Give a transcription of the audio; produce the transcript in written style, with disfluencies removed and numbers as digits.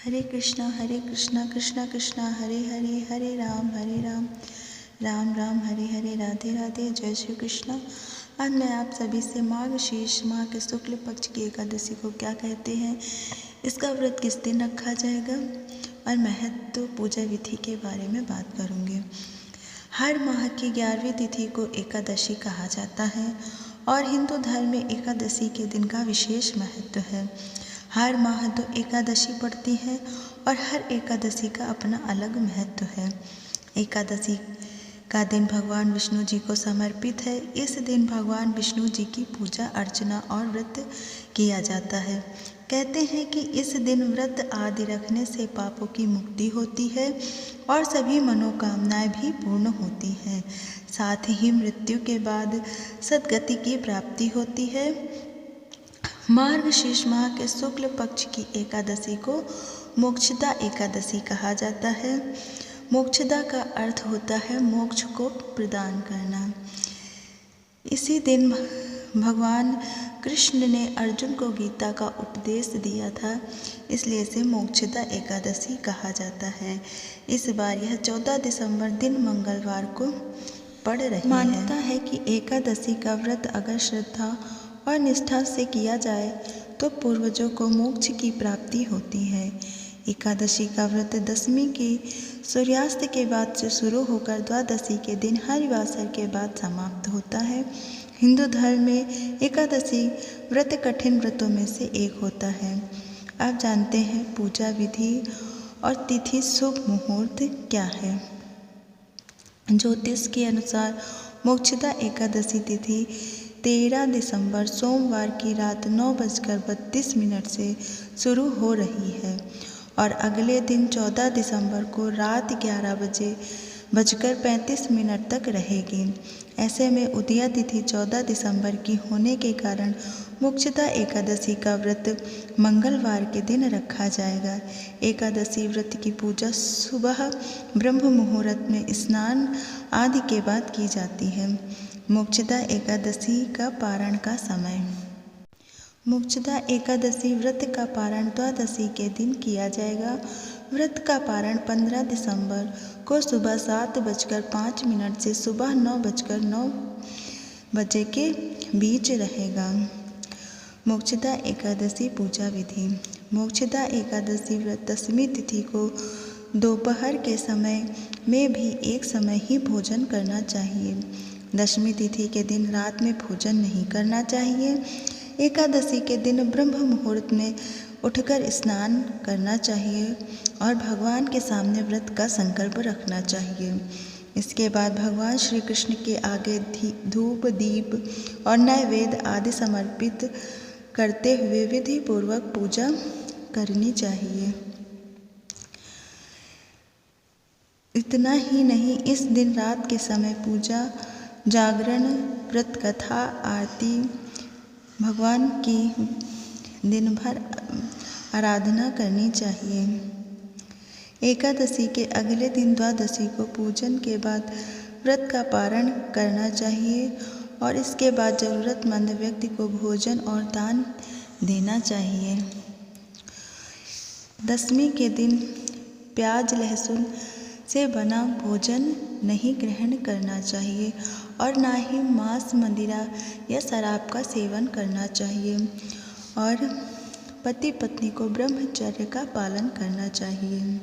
हरे कृष्णा कृष्णा कृष्णा हरे हरे, हरे राम राम राम हरे हरे, राधे राधे, जय श्री कृष्णा। आज मैं आप सभी से मार्गशीर्ष माह के शुक्ल पक्ष की एकादशी को क्या कहते हैं, इसका व्रत किस दिन रखा जाएगा और महत्व पूजा विधि के बारे में बात करूँगी। हर माह की 11वीं तिथि को एकादशी कहा जाता है और हिंदू धर्म में एकादशी के दिन का विशेष महत्व है। हर माह 2 एकादशी पड़ती है और हर एकादशी का अपना अलग महत्व है। एकादशी का दिन भगवान विष्णु जी को समर्पित है। इस दिन भगवान विष्णु जी की पूजा अर्चना और व्रत किया जाता है। कहते हैं कि इस दिन व्रत आदि रखने से पापों की मुक्ति होती है और सभी मनोकामनाएं भी पूर्ण होती हैं। साथ ही मृत्यु के बाद सद्गति की प्राप्ति होती है। मार्गशीर्ष माह के शुक्ल पक्ष की एकादशी को मोक्षदा एकादशी कहा जाता है। मोक्षदा का अर्थ होता है मोक्ष को प्रदान करना। इसी दिन भगवान कृष्ण ने अर्जुन को गीता का उपदेश दिया था, इसलिए इसे मोक्षदा एकादशी कहा जाता है। इस बार यह 14 दिसंबर दिन मंगलवार को पड़ रही है। मान्यता है कि एकादशी का व्रत अगर श्रद्धा और निष्ठा से किया जाए तो पूर्वजों को मोक्ष की प्राप्ति होती है। एकादशी का व्रत दशमी के सूर्यास्त के बाद से शुरू होकर द्वादशी के दिन हरिवासर के बाद समाप्त होता है। हिंदू धर्म में एकादशी व्रत कठिन व्रतों में से एक होता है। आप जानते हैं पूजा विधि और तिथि, शुभ मुहूर्त क्या है। ज्योतिष के अनुसार मोक्षदा एकादशी तिथि 13 दिसंबर सोमवार की रात 9:32 से शुरू हो रही है और अगले दिन 14 दिसंबर को रात 11:35 तक रहेगी। ऐसे में उदया तिथि 14 दिसंबर की होने के कारण मोक्षदा एकादशी का व्रत मंगलवार के दिन रखा जाएगा। एकादशी व्रत की पूजा सुबह ब्रह्म मुहूर्त में स्नान आदि के बाद की जाती है। मोक्षदा एकादशी का पारण का समय। मोक्षदा एकादशी व्रत का पारण द्वादशी के दिन किया जाएगा। व्रत का पारण 15 दिसंबर को सुबह 7:05 से सुबह 9:09 के बीच रहेगा। मोक्षदा एकादशी पूजा विधि। मोक्षदा एकादशी व्रत दशमी तिथि को दोपहर के समय में भी एक समय ही भोजन करना चाहिए। दशमी तिथि के दिन रात में भोजन नहीं करना चाहिए। एकादशी के दिन ब्रह्म मुहूर्त में उठकर स्नान करना चाहिए और भगवान के सामने व्रत का संकल्प रखना चाहिए। इसके बाद भगवान श्री कृष्ण के आगे धूप, दीप और नैवेद्य आदि समर्पित करते हुए विधि पूर्वक पूजा करनी चाहिए। इतना ही नहीं, इस दिन रात के समय पूजा, जागरण, व्रत कथा, आरती, भगवान की दिन भर आराधना करनी चाहिए। एकादशी के अगले दिन द्वादशी को पूजन के बाद व्रत का पारण करना चाहिए और इसके बाद जरूरतमंद व्यक्ति को भोजन और दान देना चाहिए। दशमी के दिन प्याज लहसुन से बना भोजन नहीं ग्रहण करना चाहिए और ना ही मांस, मदिरा या शराब का सेवन करना चाहिए और पति पत्नी को ब्रह्मचर्य का पालन करना चाहिए।